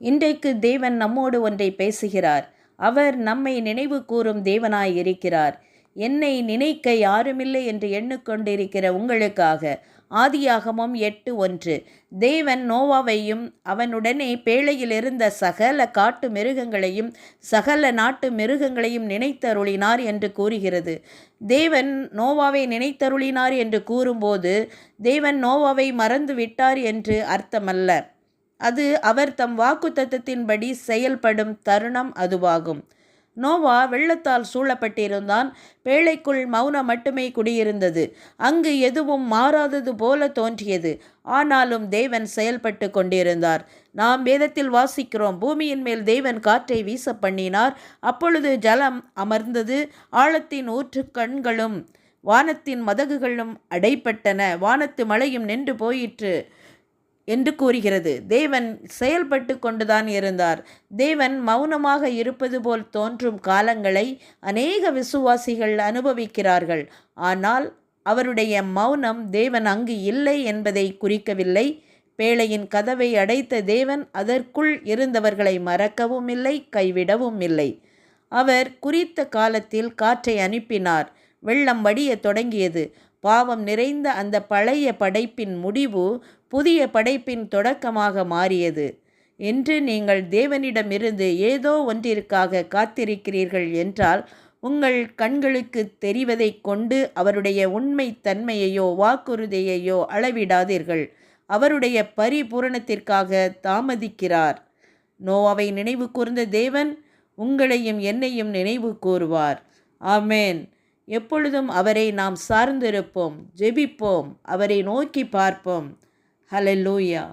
இன்றைக்கு தேவன் நம்மோடு ஒன்றை பேசுகிறார். அவர் நம்மை நினைவு கூறும் தேவனாய் இருக்கிறார். என்னை நினைக்க யாருமில்லை என்று எண்ணிக்கொண்டிருக்கிற உங்களுக்காக ஆதியாகமம் 8:1 தேவன் நோவாவையும் அவனுடனே பேழையில் இருந்த சகல காட்டு மிருகங்களையும் சகல நாட்டு மிருகங்களையும் நினைத்தருளினார் என்று கூறுகிறது. தேவன் நோவாவை நினைத்தருளினார் என்று கூறும்போது தேவன் நோவாவை மறந்து விட்டார் என்று அர்த்தமல்ல. அது அவர் தம் வாக்குத்தத்தத்தின்படி செயல்படும் தருணம் அதுவாகும். நோவா வெள்ளத்தால் சூழப்பட்டிருந்தான். பேழைக்குள் மௌனம் மட்டுமே குடியிருந்தது. அங்கு எதுவும் மாறாதது போல தோன்றியது. ஆனாலும் தேவன் செயல்பட்டு கொண்டிருந்தார். நாம் வேதத்தில் வாசிக்கிறோம், பூமியின் மேல் தேவன் காற்றை வீச பண்ணினார். அப்பொழுது ஜலம் அமர்ந்தது. ஆழத்தின் ஊற்று கண்களும் வானத்தின் மதகுகளும் அடைப்பட்டன. வானத்து மழையும் நின்று போயிற்று என்று கூறுகிறது. தேவன் செயல்பட்டு கொண்டுதான் இருந்தார். தேவன் மௌனமாக இருப்பது போல் தோன்றும் காலங்களை அநேக விசுவாசிகள் அனுபவிக்கிறார்கள். ஆனால் அவருடைய மௌனம் தேவன் அங்கு இல்லை என்பதை குறிக்கவில்லை. பேழையின் கதவை அடைத்த தேவன் அதற்குள் இருந்தவர்களை மறக்கவும் இல்லை, கைவிடவும் இல்லை. அவர் குறித்த காலத்தில் காற்றை அனுப்பினார். வெள்ளம் வடிய தொடங்கியது. பாவம் நிறைந்த அந்த பழைய படைப்பின் முடிவு புதிய படைப்பின் தொடக்கமாக மாறியது. என்று நீங்கள் தேவனிடமிருந்து ஏதோ ஒன்றிற்காக காத்திருக்கிறீர்கள் என்றால் உங்கள் கண்களுக்கு தெரிவதை கொண்டு அவருடைய உண்மை தன்மையையோ வாக்குறுதியையோ அளவிடாதீர்கள். அவருடைய பரிபூரணத்திற்காக தாமதிக்கிறார். நோவாவை நினைவு கூர்ந்த தேவன் உங்களையும் என்னையும் நினைவு கூறுவார். ஆமேன். எப்பொழுதும் அவரை நாம் சார்ந்திருப்போம், ஜெபிப்போம், அவரை நோக்கி பார்ப்போம். ஹல்லேலூயா.